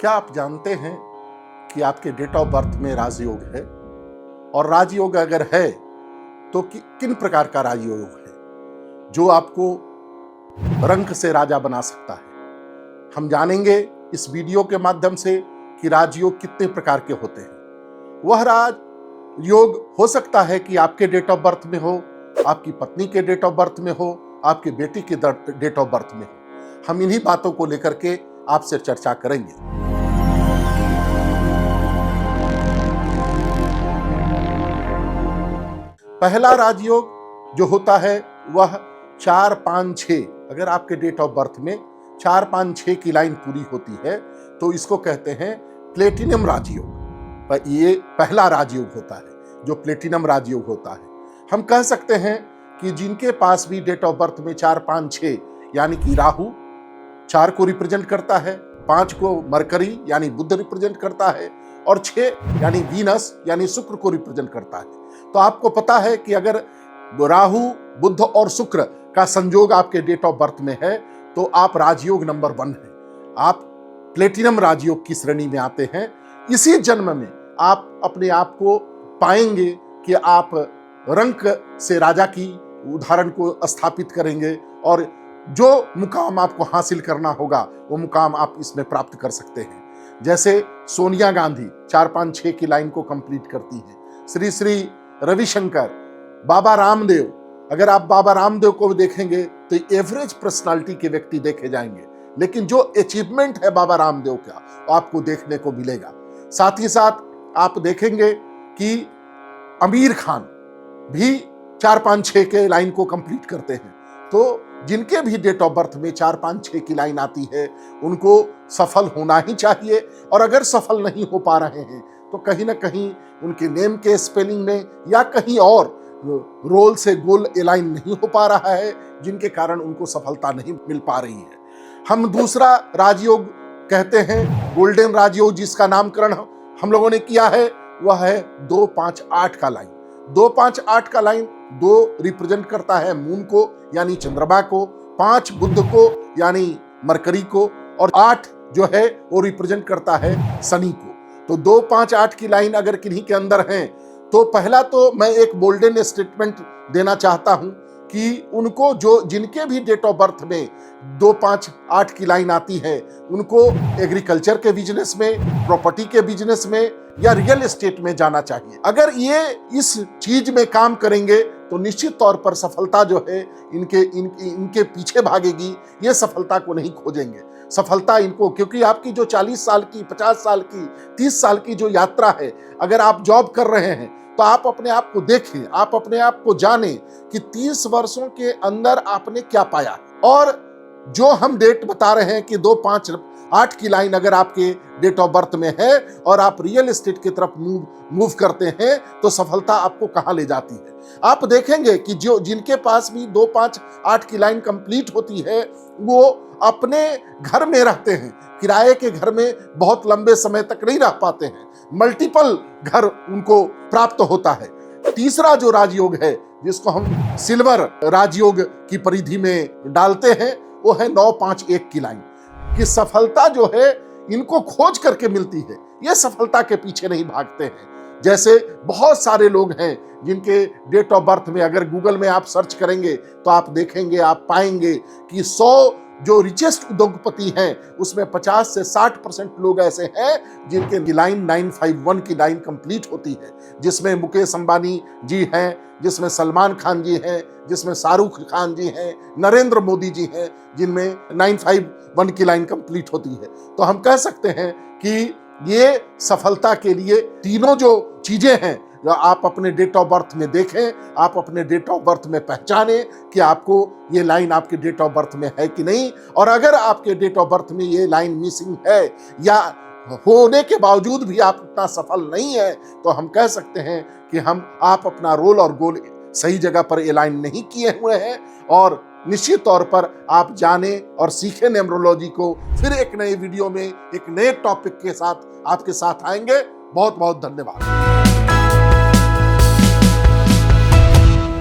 क्या आप जानते हैं कि आपके डेट ऑफ बर्थ में राजयोग है? और राजयोग अगर है तो किन प्रकार का राजयोग है जो आपको रंक से राजा बना सकता है? हम जानेंगे इस वीडियो के माध्यम से कि राजयोग कितने प्रकार के होते हैं। वह राजयोग हो सकता है कि आपके डेट ऑफ बर्थ में हो, आपकी पत्नी के डेट ऑफ बर्थ में हो, आपके बेटी के डेट ऑफ बर्थ में हो। हम इन्हीं बातों को लेकर के आपसे चर्चा करेंगे। पहला राजयोग जो होता है वह 4, 5, 6। अगर आपके डेट ऑफ बर्थ में 4, 5, 6 की लाइन पूरी होती है तो इसको कहते हैं प्लेटिनम राजयोग। पर ये पहला राजयोग होता है जो प्लेटिनम राजयोग होता है। हम कह सकते हैं कि जिनके पास भी डेट ऑफ बर्थ में 4, 5, 6 यानी कि राहु 4 को रिप्रेजेंट करता है, 5 को मरकरी यानी बुध रिप्रेजेंट करता है और 6 यानी वीनस यानी शुक्र को रिप्रेजेंट करता है। तो आपको पता है कि अगर राहु, बुध और शुक्र का संयोग आपके डेट ऑफ बर्थ में है तो आप राजयोग नंबर 1 हैं। आप प्लेटिनम राजयोग की श्रेणी में आते हैं। इसी जन्म में आप अपने आप को पाएंगे कि आप रंक से राजा की उदाहरण को स्थापित करेंगे और जो मुकाम आपको हासिल करना होगा वो मुकाम आप इसमें प्राप्त कर सकते हैं। जैसे सोनिया गांधी 4, 5, 6 की लाइन को कंप्लीट करती हैं। श्री श्री रविशंकर, बाबा रामदेव, अगर आप बाबा रामदेव को देखेंगे तो एवरेज पर्सनालिटी के व्यक्ति देखे जाएंगे, लेकिन जो अचीवमेंट है बाबा रामदेव का वो आपको देखने को मिलेगा। साथ ही साथ आप देखेंगे कि आमिर खान भी 4, 5, 6 के लाइन को कंप्लीट करते हैं। तो जिनके भी डेट ऑफ बर्थ में 4, 5, 6 की लाइन आती है उनको सफल होना ही चाहिए। और अगर सफल नहीं हो पा रहे हैं तो कहीं ना कहीं उनके नेम के स्पेलिंग में या कहीं और रोल से गोल अलाइन नहीं हो पा रहा है, जिनके कारण उनको सफलता नहीं मिल पा रही है। हम दूसरा राजयोग कहते हैं गोल्डन राजयोग, जिसका नामकरण हम लोगों ने किया है वह है 2, 5, 8 का लाइन। 2, 5, 8 का लाइन 2 रिप्रेजेंट करता है मून को यानी चंद्रमा को, 5 बुध को यानी मरकरी को और 8 जो है वो रिप्रेजेंट करता है शनि को। तो 2, 5, 8 की लाइन अगर किन्हीं के अंदर हैं तो पहला तो मैं एक बोल्डन स्टेटमेंट देना चाहता हूं कि उनको जो जिनके भी डेट ऑफ बर्थ में 2, 5, 8 की लाइन आती है उनको एग्रीकल्चर के बिजनेस में, प्रॉपर्टी के बिजनेस में या रियल एस्टेट में जाना चाहिए। अगर ये इस चीज में काम करेंगे तो निश्चित तौर पर सफलता जो है इनके पीछे भागेगी। ये सफलता को नहीं खोजेंगे, सफलता इनको, क्योंकि आपकी जो 40 साल की, 50 साल की, 30 साल की जो यात्रा है, अगर आप जॉब कर रहे हैं तो आप अपने आप को देखें, आप अपने आप को जानें कि 30 वर्षों के अंदर आपने क्या पाया। और जो हम डेट बता रहे हैं कि 2, 5, 8 की लाइन अगर आपके डेट ऑफ बर्थ में है और आप रियल एस्टेट की तरफ मूव करते हैं तो सफलता आपको कहां ले जाती है। आप देखेंगे कि जो जिनके पास भी 2, 5, 8 की लाइन कंप्लीट होती है वो अपने घर में रहते हैं, किराए के घर में बहुत लंबे समय तक नहीं रह पाते हैं, मल्टीपल घर उनको प्राप्त होता है। तीसरा जो राजयोग है जिसको हम सिल्वर राजयोग की परिधि में डालते हैं वो है 9, 5, 1 की लाइन कि सफलता जो है इनको खोज करके मिलती है, ये सफलता के पीछे नहीं भागते हैं। जैसे बहुत सारे लोग हैं जिनके डेट ऑफ बर्थ में अगर गूगल में आप सर्च करेंगे तो आप देखेंगे, आप पाएंगे कि 100 जो रिचेस्ट उद्योगपति हैं उसमें 50 से 60% लोग ऐसे हैं जिनके लाइन 951 की लाइन कंप्लीट होती है, जिसमें मुकेश अंबानी जी हैं, जिसमें सलमान खान जी हैं, जिसमें शाहरुख खान जी हैं, नरेंद्र मोदी जी हैं, जिनमें 951 की लाइन कंप्लीट होती है। तो हम कह सकते हैं कि ये सफलता के लिए तीनों जो चीजें हैं जो आप अपने डेट ऑफ बर्थ में देखें, आप अपने डेट ऑफ बर्थ में पहचानें कि आपको ये लाइन आपके डेट ऑफ बर्थ में है कि नहीं। और अगर आपके डेट ऑफ बर्थ में ये लाइन मिसिंग है या होने के बावजूद भी आप उतना सफल नहीं है तो हम कह सकते हैं कि आप अपना रोल और गोल सही जगह पर अलाइन नहीं किए हुए हैं। और निश्चित तौर पर आप जाने और सीखें न्यूमरोलॉजी को। फिर एक नए वीडियो में एक नए टॉपिक के साथ आपके साथ आएंगे। बहुत बहुत धन्यवाद।